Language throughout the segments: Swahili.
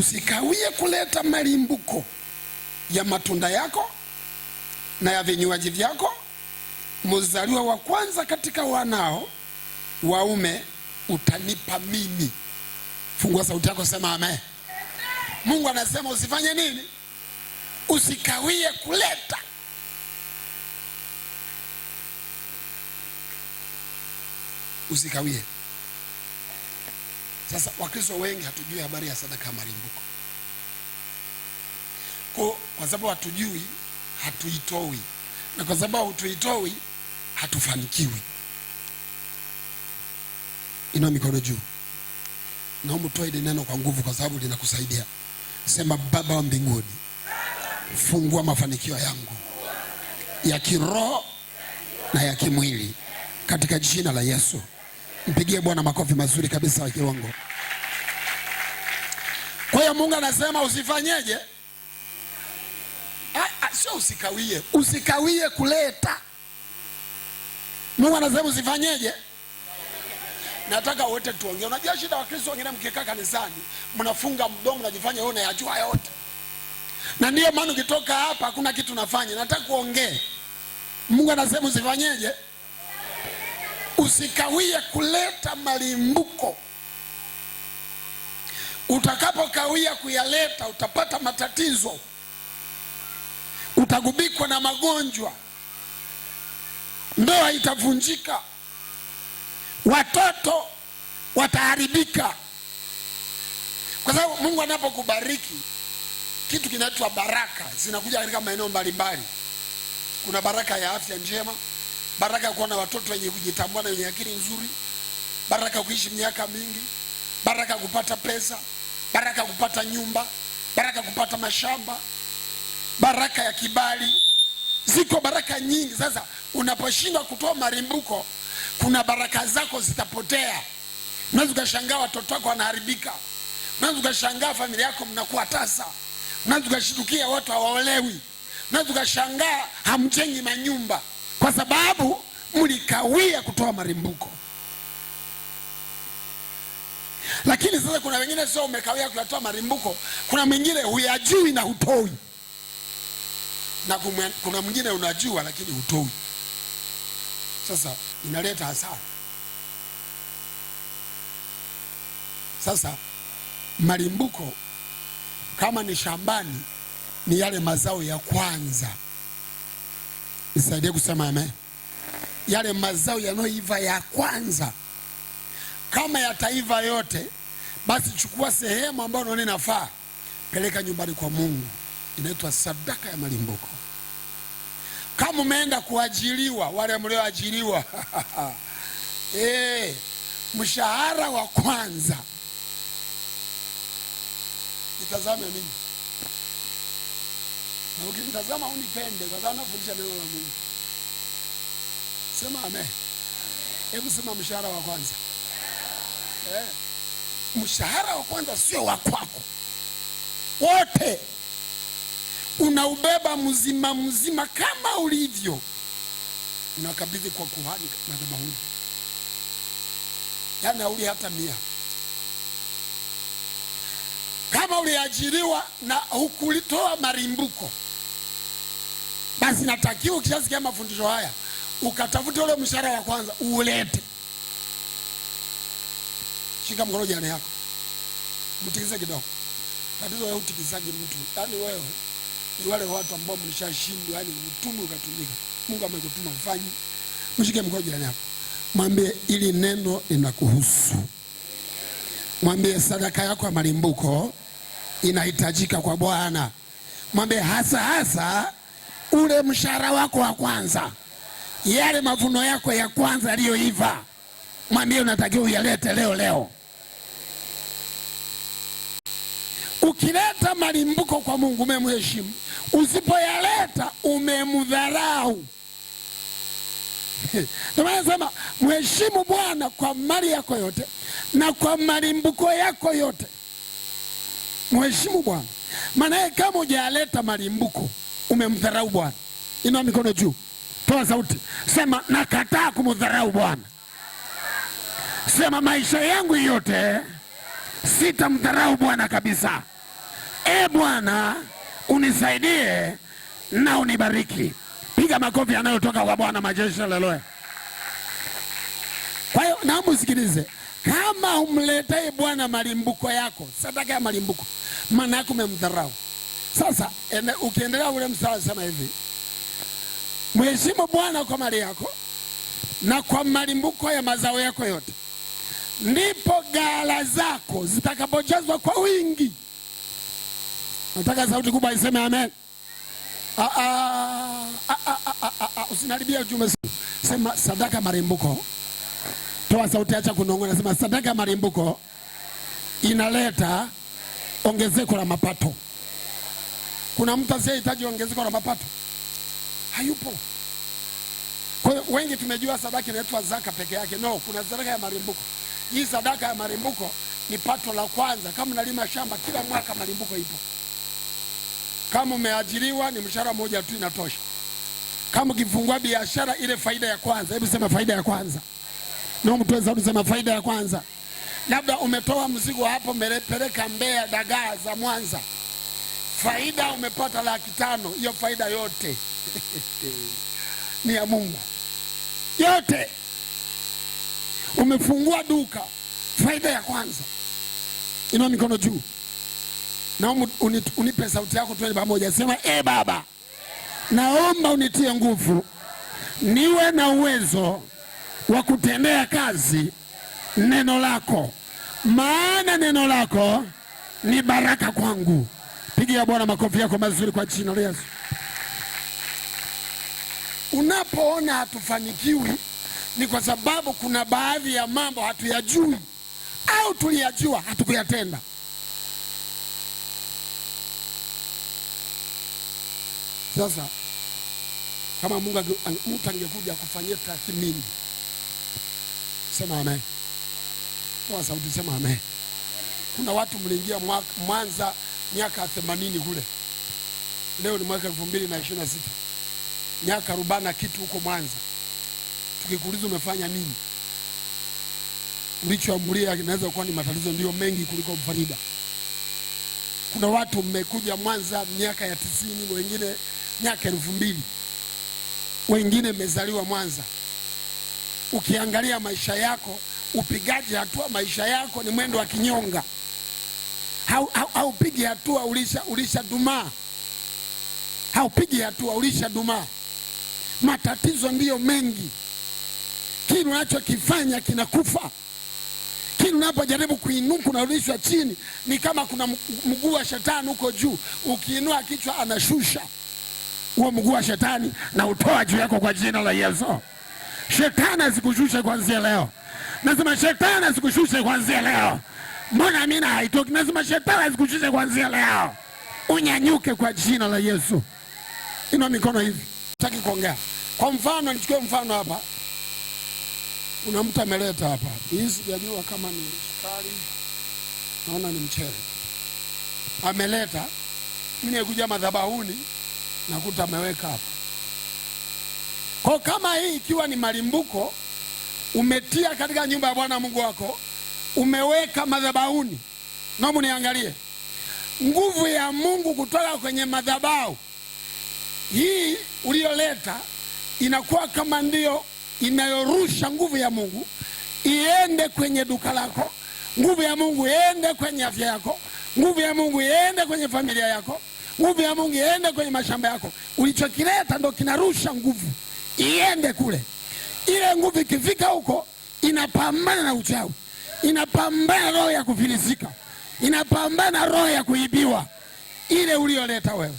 usikawie kuleta malimbuko ya matunda yako na ya vinywaji vyako. Mzaliwa wa kwanza katika wanao waume utanipa mimi. Fungua sauti yako, sema amen. Mungu anasema usifanye nini? Usikawie kuleta. Usikawie. Sasa Wakristo wengi hatujui habari ya sadaka ya malimbuko. Kwa sababu hatujui, hatuitoi. Na kwa sababu hatuitoi, hatufanikiwi. Inua mikono juu. Naomba utoe ile neno kwa nguvu kwa sababu linakusaidia. Sema, Baba wa mbinguni, fungua mafanikio yangu ya kiroho na ya kimwili katika jina la Yesu. Mpigie Bwana makofi mazuri kabisa ya kiwango. Kwa hiyo Mungu anasema usifanyeje? Sio usikawie. Usikawie kuleta. Mungu anasema usifanyeje? Nataka wote tuongee. Unajua shida wa Kristo wengine mkikaa kanisani, mnafunga mdomo mnajifanya wewe unayajua yote. Na ndio maana ukitoka hapa hakuna kitu unafanya. Nataka kuongea. Mungu anasema usifanyeje? Usikawie kuleta malimbuko. Utakapokawia kuyaleta utapata matatizo. Utagubikwa na magonjwa. Ndoa itavunjika. Watoto wataharibika. Kwa sababu Mungu anapokubariki, kitu kinaitwa baraka zinakuja katika maeneo mbalimbali. Kuna baraka ya afya njema, baraka ya kuwa na watoto wenye kujitambua na wenye akili nzuri, baraka ya kuishi miaka mingi, baraka ya kupata pesa, baraka ya kupata nyumba, baraka ya kupata mashamba, baraka ya kibali. Ziko baraka nyingi. Sasa unaposhindwa kutoa malimbuko, kuna baraka zako zitapotea. Unaweza ukashangaa watoto wako wanaharibika. Unaweza ukashangaa familia yako mnakuwa tasa. Unaweza ukashtukia watu hawaolewi. Unaweza ukashangaa hamjengi manyumba kwa sababu mlikawia kutoa malimbuko. Lakini sasa kuna wengine sio umekawia kutoa malimbuko, kuna mwingine huyajui na hutoi. Na kuna mwingine unajua lakini hutoi. Sasa inaleta hasara. Sasa malimbuko kama ni shambani ni yale mazao ya kwanza. Nisaidie kusema amen. Yale mazao yanayoiva ya kwanza. Kama yataiva yote, basi chukua sehemu ambayo unaona inafaa, peleka nyumbani kwa Mungu. Inaitwa sadaka ya malimbuko. Kama umeenda kuajiriwa, wale mlioajiriwa mshahara wa kwanza, nitazame mimi. Na ukinitazama unipende kwa sababu nafundisha neno la Mungu. Sema amen. Hebu sema mshahara wa kwanza. Mshahara wa kwanza sio wa kwako. Wote unaubeba mzima mzima kama ulivyo. Unakabidhi kwa kuhani madhabahuni. Yaani hauli hata 100. Kama uliajiriwa na hukulitoa malimbuko, basi natakiwa ukishasikia mafundisho haya ukatafuta ule mshahara wa kwanza uulete. Shika mkono jirani yako, mtikize kidogo. Tatizo wewe utikizaje mtu? Yaani wewe ni wale watu ambao mlishashindwa, yaani utume ukatumika. Mungu amekutuma ufanye. Mshike mkono jirani yako, mwambie ili neno linakuhusu. Mwambie sadaka yako ya malimbuko inahitajika kwa Bwana. Mwambie hasa ule mshahara wako wa kwanza, yale mavuno yako ya kwanza yaliyoiva, mwambie unatakiwa uyalete leo. Ukileta malimbuko kwa Mungu umemheshimu. Usipoyaleta umemdharau. Ndio maana nasema mheshimu Bwana kwa mali yako yote na kwa malimbuko yako yote. Mheshimu Bwana. Maana kama hujaleta malimbuko umemdharau Bwana. Inua mikono juu. Toa sauti. Sema nakataa kumdharau Bwana. Sema maisha yangu yote sitamdharau Bwana kabisa. Bwana unisaidie na unibariki. Piga makofi yanayotoka kwa Bwana majeshi. Haleluya. Kwa hiyo naomba usikilize, kama umletee Bwana malimbuko yako, sadaka ya malimbuko, maana yako umemdharau. Sasa ukiendelea ule mstari sema hivi: mheshimu Bwana kwa mali yako na kwa malimbuko ya mazao yako yote, ndipo ghala zako zitakapojazwa kwa wingi. Nataka sauti kubwa iseme amen. Usinaribia ujumbe. Sema sadaka malimbuko. Toa sauti, acha kunong'ona. Sema sadaka malimbuko inaleta ongezeko la mapato. Kuna mtu asiyehitaji ongezeko la mapato? Hayupo. Kwa hiyo wengi tumejua sadaka inaitwa zaka peke yake. No, kuna sadaka ya malimbuko. Hii sadaka ya malimbuko ni pato la kwanza. Kama unalima shamba kila mwaka malimbuko ipo. Kama umeajiriwa ni mshahara mmoja tu inatosha. Kama ukifungua biashara ile faida ya kwanza, hebu sema faida ya kwanza. Na mtu anaweza kusema faida ya kwanza. Labda umetoa mzigo hapo umepeleka Mbeya dagaa za Mwanza. Faida umepata 500,000, hiyo faida yote ni ya Mungu. Yote. Umefungua duka, faida ya kwanza. Inua mikono juu. Naomba unipe sauti yako tuwe pamoja. Sema Baba, naomba unitie nguvu niwe na uwezo wa kutendea kazi neno lako, maana neno lako ni baraka kwangu. Pigia Bwana makofi yako mazuri kwa jina la Yesu. Unapoona hatufanikiwi ni kwa sababu kuna baadhi ya mambo hatuyajui, au tuliyajua hatukuyatenda. Sasa kama Mungu angekuja kufanyia tathmini, sema amen. Kwa sauti sema amen. Kuna watu mliingia Mwanza miaka 80 kule. Leo ni mwaka 2026. Miaka 40 kitu huko Mwanza. Tukikuuliza umefanya nini? Ulichoambulia inaweza kuwa ni matatizo ndio mengi kuliko faida. Kuna watu mmekuja Mwanza miaka ya 90, wengine miaka 2000. Wengine mmezaliwa Mwanza. Ukiangalia maisha yako, upigaji hatua maisha yako ni mwendo wa kinyonga. Haupigi hatua ulisha dumaa. Haupigi hatua ulisha dumaa. Matatizo ndiyo mengi. Kile unachokifanya kinakufa. Kile unapojaribu kuinuka unarudishwa chini. Ni kama kuna mguu wa shetani huko juu. Ukiinua kichwa anashusha. Huo mguu wa shetani na utoa juu yako kwa jina la Yesu. Shetani asikushushe kuanzia leo. Nasema shetani asikushushe kuanzia leo. Mbona amina haitoki? Nasema shetani asikushushe kuanzia leo. Unyanyuke kwa jina la Yesu. Inua mikono hivi. Nataka kuongea. Kwa mfano, nichukue mfano hapa. Kuna mtu ameleta hapa. Hii sijajua kama ni sukari. Naona ni mchele. Ameleta. Mimi nikuja madhabahuni nakuta ameweka hapa. Kwa kama hii ikiwa ni malimbuko umetia katika nyumba ya Bwana Mungu wako, umeweka madhabahuni. Naomba niangalie. Nguvu ya Mungu kutoka kwenye madhabahu hii ulioleta inakuwa kama ndio inayorusha nguvu ya Mungu iende kwenye duka lako, nguvu ya Mungu iende kwenye afya yako, nguvu ya Mungu iende kwenye familia yako, nguvu ya Mungu iende kwenye mashamba yako. Ulichokileta ndio kinarusha nguvu iende kule. Ile nguvu ikifika huko inapambana na uchawi, inapambana roho ya kufilisika, inapambana roho ya kuibiwa ile ulioleta wewe.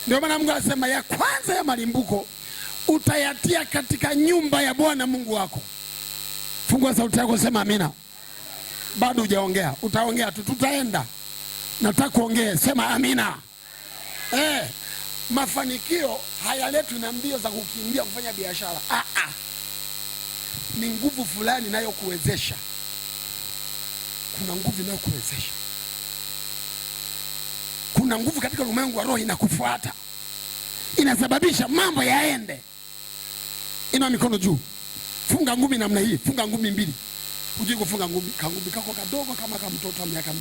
Ndio maana Mungu anasema ya kwanza ya malimbuko utayatia katika nyumba ya Bwana Mungu wako. Fungua sauti yako, sema amina. Bado hujaongea, utaongea tu, tutaenda. Nataka kuongea, sema amina. Mafanikio hayaletwi na mbio za kukimbia kufanya biashara. Ni nguvu fulani inayokuwezesha. Kuna nguvu inayokuwezesha. Kuna nguvu katika ulimwengu wa roho inakufuata. Inasababisha mambo yaende. Inua mikono juu. Funga ngumi namna hii, funga ngumi 2. Uje kufunga ngumi, kangumi kako kadogo kama mtoto wa miaka 2.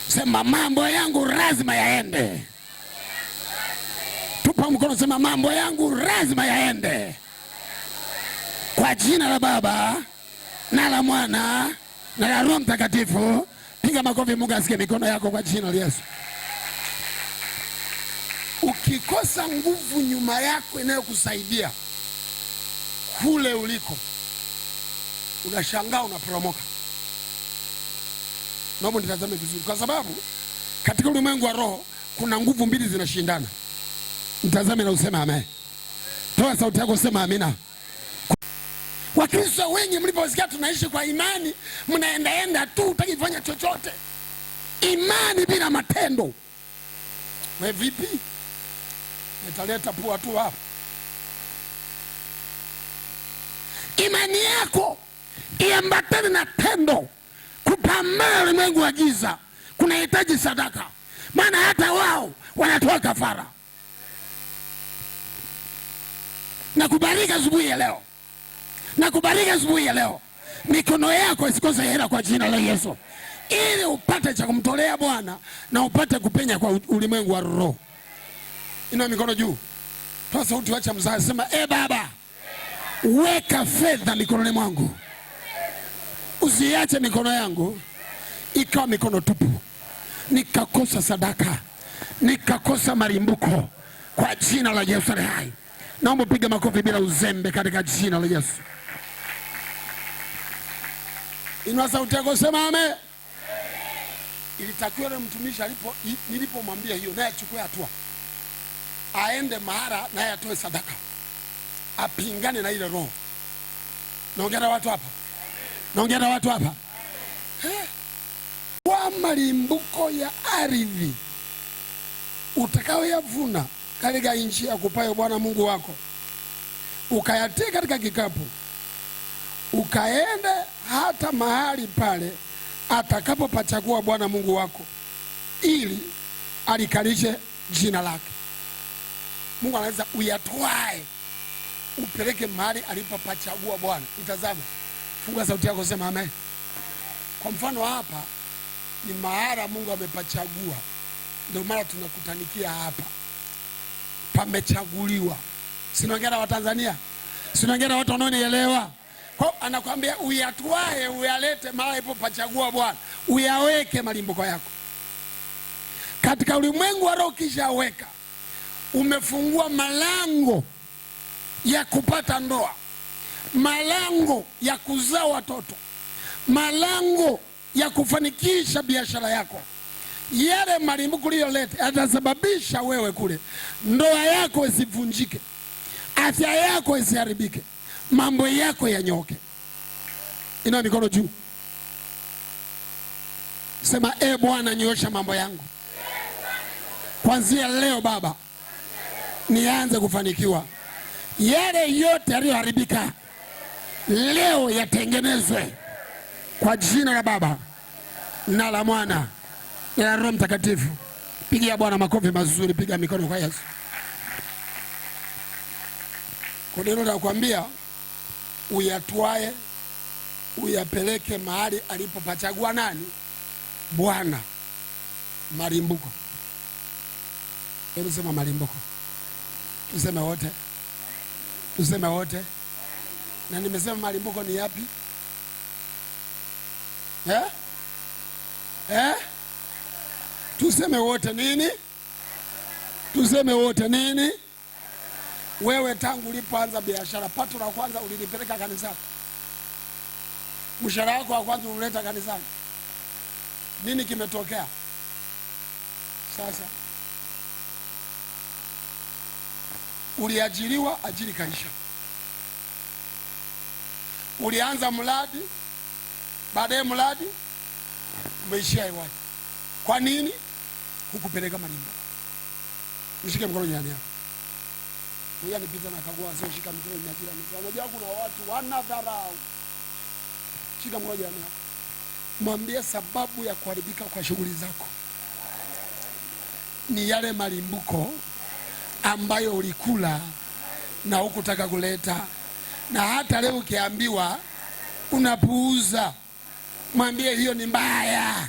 Sema mambo yangu lazima yaende. Tupa mkono, sema mambo yangu lazima yaende. Kwa jina la Baba na la Mwana na la Roho Mtakatifu. Piga makofi, Mungu asikie mikono yako kwa jina la Yesu. Ukikosa nguvu nyuma yako inayokusaidia kule uliko, unashangaa unaporomoka. Naomba nitazame vizuri, kwa sababu katika ulimwengu wa roho kuna nguvu mbili zinashindana. Mtazame na useme amen. Toa sauti yako, sema amina. Wakristo wengi mliposikia tunaishi kwa imani, mnaendaenda tu, utakifanya chochote. Imani bila matendo, we vipi? Nitaleta pua tu hapa. Imani yako iambatane na tendo. Kupambana ulimwengu wa giza kunahitaji sadaka, maana hata wao wanatoa kafara. Nakubariki asubuhi ya leo. Nakubariki asubuhi ya leo. Mikono yako isikose hela kwa jina la Yesu, ili upate cha kumtolea Bwana na upate kupenya kwa ulimwengu wa roho. Inua mikono juu. Toa sauti, acha mzazi, sema Baba, weka fedha mikononi mwangu. Usiache mikono yangu ikawa mikono tupu, nikakosa sadaka, nikakosa malimbuko, kwa jina la Yesu aliye hai. Naomba piga makofi bila uzembe katika jina la Yesu. Inua sauti yako, sema amen. Ilitakiwa mtumishi nilipomwambia hiyo, naye achukue hatua, aende mahara naye atoe sadaka, apingane na ile roho. Naongea na watu hapa. Naongea na watu hapa. Kwa malimbuko ya ardhi utakayoyavuna katika nchi ya kupayo Bwana Mungu wako, ukayatie katika kikapu, ukaende hata mahali pale atakapopachagua Bwana Mungu wako, ili alikalishe jina lake. Mungu anaweza uyatwae upeleke mahali alipopachagua Bwana. Itazame, funga sauti yako, sema amen. Kwa mfano hapa ni mahali Mungu amepachagua, ndio maana tunakutanikia hapa. Pamechaguliwa. Sinaongea na Watanzania, sinaongea na watu wanaonielewa. Kwa anakuambia uyatwae uyalete mahali alipopachagua Bwana, uyaweke malimbuko yako katika ulimwengu wa roho. Kisha weka, umefungua malango ya kupata ndoa, malango ya kuzaa watoto, malango ya kufanikisha biashara yako. Yale malimbuko uliyoleta yatasababisha wewe kule ndoa yako isivunjike, afya yako isiharibike, mambo yako yanyoke. Inua mikono juu, sema Bwana, nyoosha mambo yangu kuanzia leo. Baba, nianze kufanikiwa. Yale yote yaliyoharibika leo yatengenezwe kwa jina la Baba na la Mwana na la Roho Mtakatifu. Pigia Bwana makofi mazuri, piga mikono kwa Yesu. Kwa neno la kuambia uyatwae uyapeleke mahali alipopachagua nani? Bwana. Malimbuko. Hebu sema malimbuko. Tuseme wote. Tuseme wote. Na nimesema malimbuko ni yapi? Tuseme wote nini? Tuseme wote nini? Wewe tangu ulipoanza biashara, pato la kwanza ulilipeleka kanisani. Mshahara wako wa kwanza ulileta kanisani. Nini kimetokea? Sasa uliajiriwa, ajiri kaisha. Ulianza mradi, baadaye mradi umeishia hewani. Kwa nini? Hukupeleka malimbuko. Ushike mkono jirani yako. Ngoja nipita na kagua, sio shika mkono na jirani. Unajua kuna watu wanadharau. Shika mkono jirani yako. Mwambie sababu ya kuharibika kwa shughuli zako ni yale malimbuko ambayo ulikula na hukutaka kuleta, na hata leo ukiambiwa unapuuza. Mwambie hiyo ni mbaya.